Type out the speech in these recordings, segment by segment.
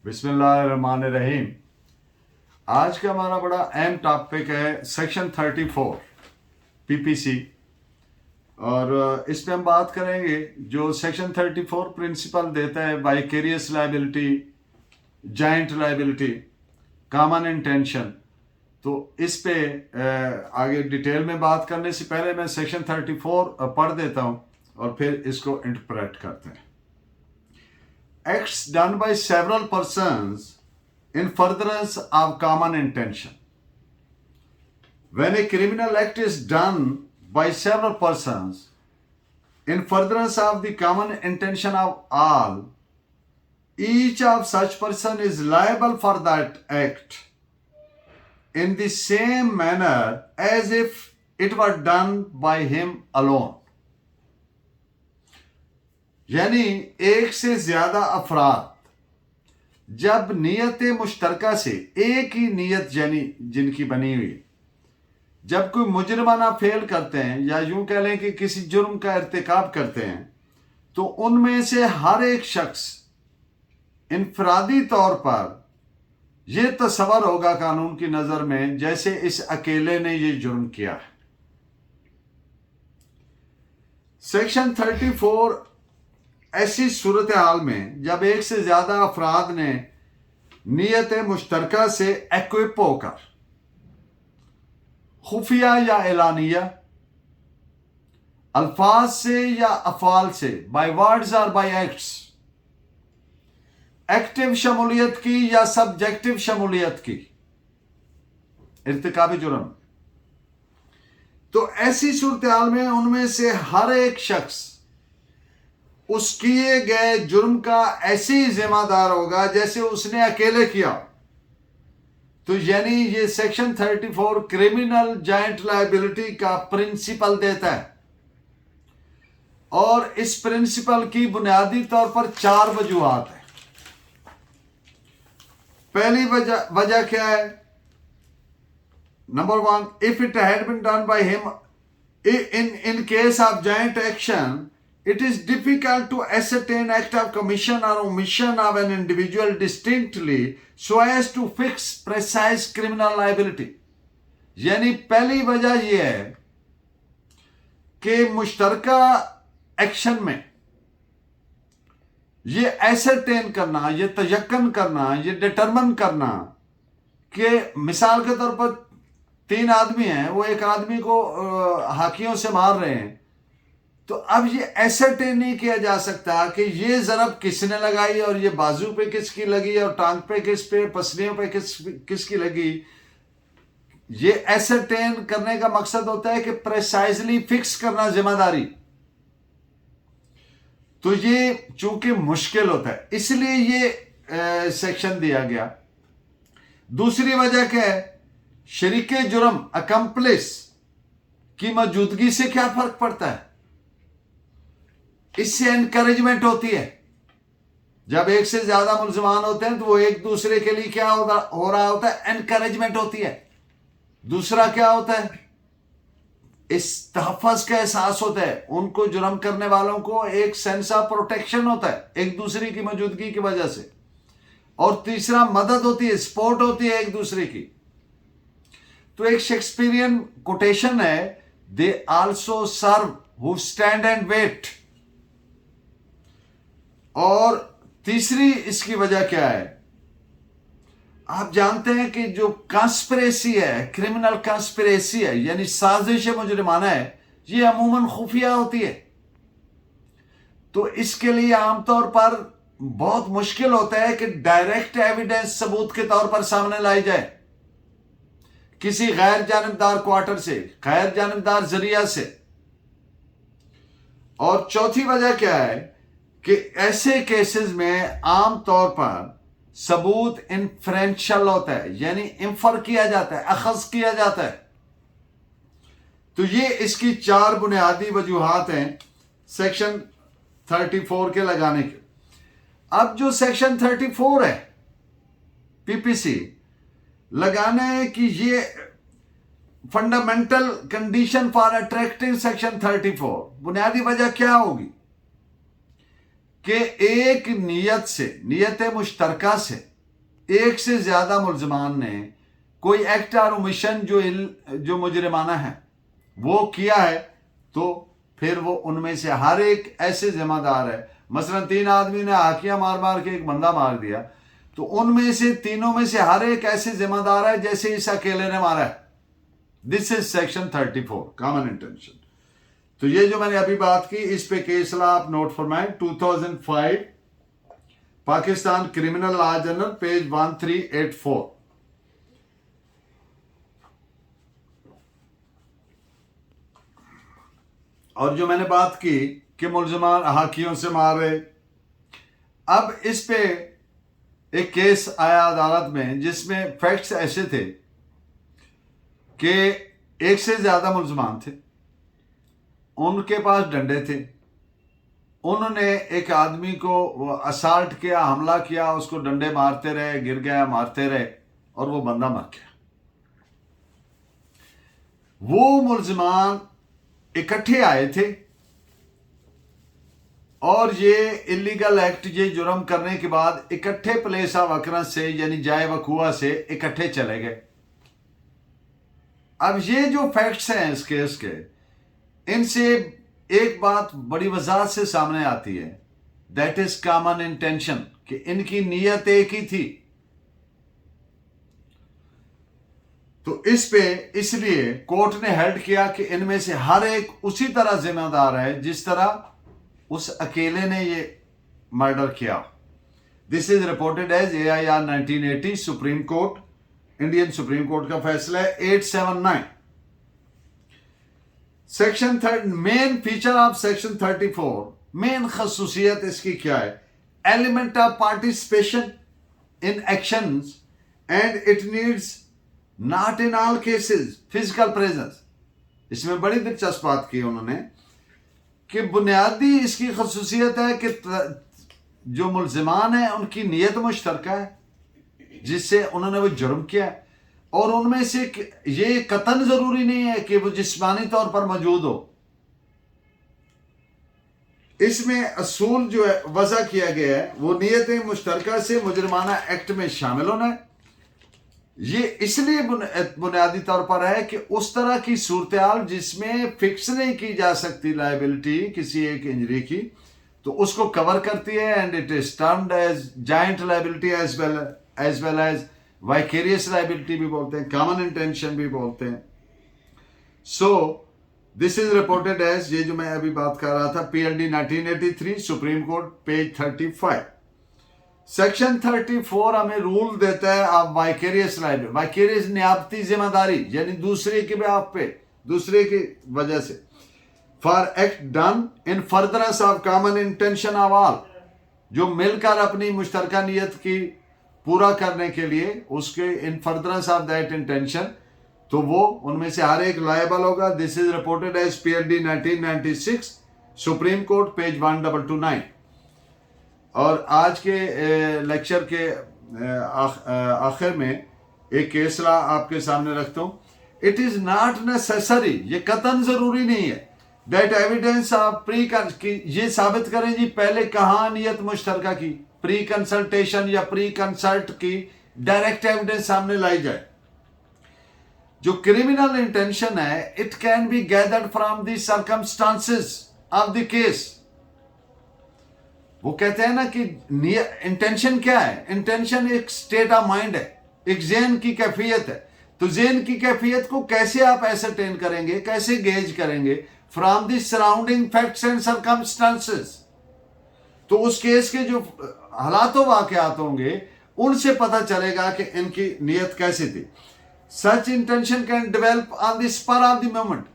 बिस्मिल्लाहिर्रहमानिर्रहीम। आज का हमारा बड़ा अहम टॉपिक है सेक्शन 34 पीपीसी, और इस पे हम बात करेंगे जो सेक्शन 34 प्रिंसिपल देता है vicarious liability, joint liability, common intention. तो इस पे आगे डिटेल में बात करने से पहले मैं सेक्शन 34 पढ़ देता हूँ और फिर इसको इंटरप्रेट करते हैं। Acts done by several persons in furtherance of common intention. When a criminal act is done by several persons in furtherance of the common intention of all, each of such person is liable for that act in the same manner as if it were done by him alone. यानी एक से ज्यादा अफराद जब नियत मुश्तरका से एक ही नियत यानी जिनकी बनी हुई, जब कोई मुजरमाना फेल करते हैं या यूं कह लें कि किसी जुर्म का इर्तिकाब करते हैं, तो उनमें से हर एक शख्स इनफरादी तौर पर यह तस्वर होगा कानून की नजर में जैसे इस अकेले ने यह जुर्म किया है। सेक्शन 34 ऐसी सूरत हाल में जब एक से ज्यादा अफराद ने नियत मुश्तरका से एक्विप होकर खुफिया या एलानिया अल्फाज से या अफाल से, बाय वर्ड्स और बाय एक्ट्स, एक्टिव शमूलियत की या सब्जेक्टिव शमूलियत की इर्तिकाब जुर्म, तो ऐसी सूरत हाल में उनमें से हर एक शख्स उस किए गए जुर्म का ऐसे ही जिम्मेदार होगा जैसे उसने अकेले किया। तो यानी ये सेक्शन 34 क्रिमिनल जॉइंट लायबिलिटी का प्रिंसिपल देता है, और इस प्रिंसिपल की बुनियादी तौर पर 4 वजूहात है। पहली वजह क्या है? Number 1, if it had been done by him in case of joint action, it is difficult to ascertain act of commission or omission of an individual distinctly so as to fix precise criminal liability. यानी पहली वजह यह है कि मुश्तरका action में ये ascertain करना, ये तयक्कन करना, ये डिटरमिन करना कि मिसाल के तौर पर 3 आदमी हैं, वो एक आदमी को हाकियों से मार रहे हैं, तो अब ये एसरटेन नहीं किया जा सकता कि ये जरब किसने लगाई और ये बाजू पे किसकी लगी और टांग पे किस पे, पसलियों पे किसकी लगी। ये एसरटेन करने का मकसद होता है कि प्रेसाइजली फिक्स करना जिम्मेदारी। तो ये चूंकि मुश्किल होता है इसलिए ये सेक्शन दिया गया। दूसरी वजह क्या है? शरीके जुर्म अकम्पलिस की मौजूदगी से क्या फर्क पड़ता है? इससे एनकरेजमेंट होती है। जब एक से ज्यादा मुल्ज़िमान होते हैं तो वो एक दूसरे के लिए क्या हो रहा होता है? एनकरेजमेंट होती है। दूसरा क्या होता है? इस तहफ़्फ़ुज़ का एहसास होता है। उनको जुर्म करने वालों को एक सेंस ऑफ प्रोटेक्शन होता है एक दूसरे की मौजूदगी की वजह से। और तीसरा मदद होती है, सपोर्ट होती है एक दूसरे की। तो एक शेक्सपियरियन कोटेशन है, they also serve who stand and wait. और तीसरी इसकी वजह क्या है? आप जानते हैं कि जो कंस्पिरेसी है, क्रिमिनल कंस्पिरेसी है, यानी साजिश मुजरिमाना है, ये अमूमन खुफिया होती है। तो इसके लिए आमतौर पर बहुत मुश्किल होता है कि डायरेक्ट एविडेंस सबूत के तौर पर सामने लाई जाए किसी गैर जानिबदार क्वार्टर से, गैर जानिबदार जरिया से। और चौथी वजह क्या है कि ऐसे केसेस में आम तौर पर सबूत इन्फ्रेंशियल होता है, यानी इंफर किया जाता है, अखज किया जाता है। तो ये इसकी 4 बुनियादी वजूहात हैं सेक्शन 34 के लगाने के। अब जो सेक्शन 34 है पीपीसी लगाने की, ये fundamental condition for attracting section 34, बुनियादी वजह क्या होगी कि एक नियत से, नियत मुश्तरका से एक से ज्यादा मुलजमान ने कोई एक्ट और ओमिशन जो मुजरिमाना है वो किया है, तो फिर वो उनमें से हर एक ऐसे जिम्मेदार है। मसलन 3 आदमी ने हाकिया मार मार के एक बंदा मार दिया, तो उनमें से तीनों में से हर एक ऐसे जिम्मेदार है जैसे इस अकेले ने मारा है। This is section 34 common intention. तो ये जो मैंने अभी बात की इस पे केस लॉ आप नोट फरमाएं, 2005 Pakistan criminal law journal page 1384। और जो मैंने बात की कि मुलजमान हाकियों से मार रहे, अब इस पे एक केस आया अदालत में जिसमें फैक्ट्स ऐसे थे कि एक से ज्यादा मुलजमान थे, उनके पास डंडे थे, उन्होंने एक आदमी को असाल्ट किया, हमला किया, उसको डंडे मारते रहे, गिर गया, मारते रहे और वो बंदा मर गया। वो मुलजमान इकट्ठे आए थे और ये इलीगल एक्ट, ये जुर्म करने के बाद इकट्ठे प्लेस ऑफ अकरेंस से यानी जाए वकुआ से इकट्ठे चले गए। अब ये जो फैक्ट्स हैं इस केस के, इनसे एक बात बड़ी वजाहत से सामने आती है, दैट इज कॉमन इंटेंशन, कि इनकी नीयत एक ही थी। तो इस पे इसलिए कोर्ट ने हेल्ड किया कि इनमें से हर एक उसी तरह जिम्मेदार है जिस तरह उस अकेले ने ये मर्डर किया। This is reported as AIR 1980 supreme court, Indian supreme court का फैसला है 879। Section main feature of section 34, main खसूसियत इसकी क्या है? Element of participation in actions and it needs not in all cases physical presence. इसमें बड़ी दिलचस्प बात की उन्होंने कि बुनियादी इसकी खसूसियत है कि जो मुलजिमान है उनकी नीयत मुश्तरका है जिससे उन्होंने वो जुर्म किया है, और उनमें से ये कतन जरूरी नहीं है कि वो जिस्मानी तौर पर मौजूद हो। इसमें असूल जो है वज़ा किया गया है वो नीयत मुश्तरका से मुजरिमाना एक्ट में शामिल होना है। ये इसलिए बुनियादी तौर पर है कि उस तरह की सूरत जिसमें फिक्स नहीं की जा सकती लायबिलिटी किसी एक इंजरी की, तो उसको कवर करती है, and it is termed as joint liability as well as vicarious liability भी बोलते हैं, कॉमन इंटेंशन भी बोलते हैं। So this is reported as, ये जो मैं अभी बात कर रहा था, PLD 1983 supreme Court page 35। Section 34 हमें रूल देता है आप वाइकेरियस लायबिलिटी, वाइकेरियस नियाबती जिम्मेदारी, यानी दूसरे के बेहाफ पे, दूसरे की वजह से, for act done in furtherance of common intention of all, जो मिलकर अपनी मुश्तरका नियत की पूरा करने के लिए, उसके in furtherance of that intention, तो वो उनमें से हर एक लायबल होगा। This is reported as PLD 1996 Supreme Court page 1229। और आज के लेक्चर के आखिर में एक केस लॉ आपके सामने रखता हूं। इट इज नॉट नेसेसरी, ये कतन जरूरी नहीं है, दैट एविडेंस ऑफ प्री की ये साबित करें जी पहले कहां नियत मुश्तरका की, प्री कंसल्टेशन या प्री कंसल्ट की डायरेक्ट एविडेंस सामने लाई जाए। जो क्रिमिनल इंटेंशन है, it can be gathered from the circumstances of the case. वो कहते हैं ना कि इंटेंशन क्या है? इंटेंशन एक स्टेट ऑफ माइंड है, एक ज़हन की कैफियत है। तो ज़हन की कैफियत को कैसे आप एसरटेन करेंगे, कैसे गेज करेंगे? From the surrounding facts and circumstances. तो उस केस के जो हालात वाकयात होंगे उनसे पता चलेगा कि इनकी नीयत कैसी थी। Such intention can develop on the spur of the moment.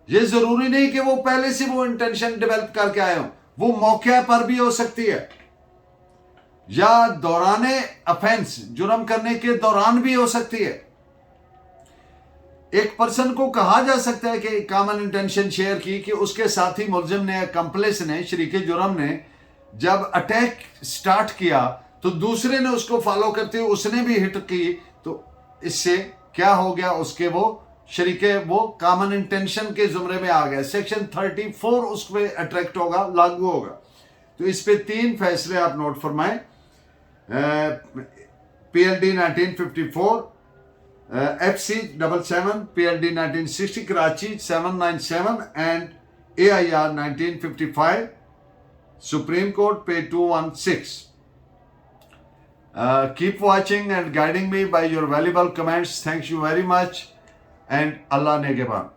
ये जरूरी नहीं कि वो पहले से वो इंटेंशन डेवलप करके आए हों, वो मौके पर भी हो सकती है, या दौराने अफेंस, जुर्म करने के दौरान भी हो सकती है। एक पर्सन को कहा जा सकता है कि कॉमन इंटेंशन शेयर की कि उसके साथी मुलजिम ने, कंप्लेस ने, शरीके जुर्म ने जब अटैक स्टार्ट किया तो दूसरे ने उसको फॉलो करते हुए उसने भी हिट की, तो इससे क्या हो गया, उसके वो शरीके वो कॉमन इंटेंशन के जुमरे में आ गए। सेक्शन 34 उस पर अट्रैक्ट होगा, लागू होगा। तो इस पे 3 फैसले आप note फरमाएं। PLD 1954, FC 77, PLD 1960 Karachi 797, and AIR 1955, Supreme Court, page 216. Keep watching and guiding me by your valuable comments. Thank you very much, and Allah Negeban.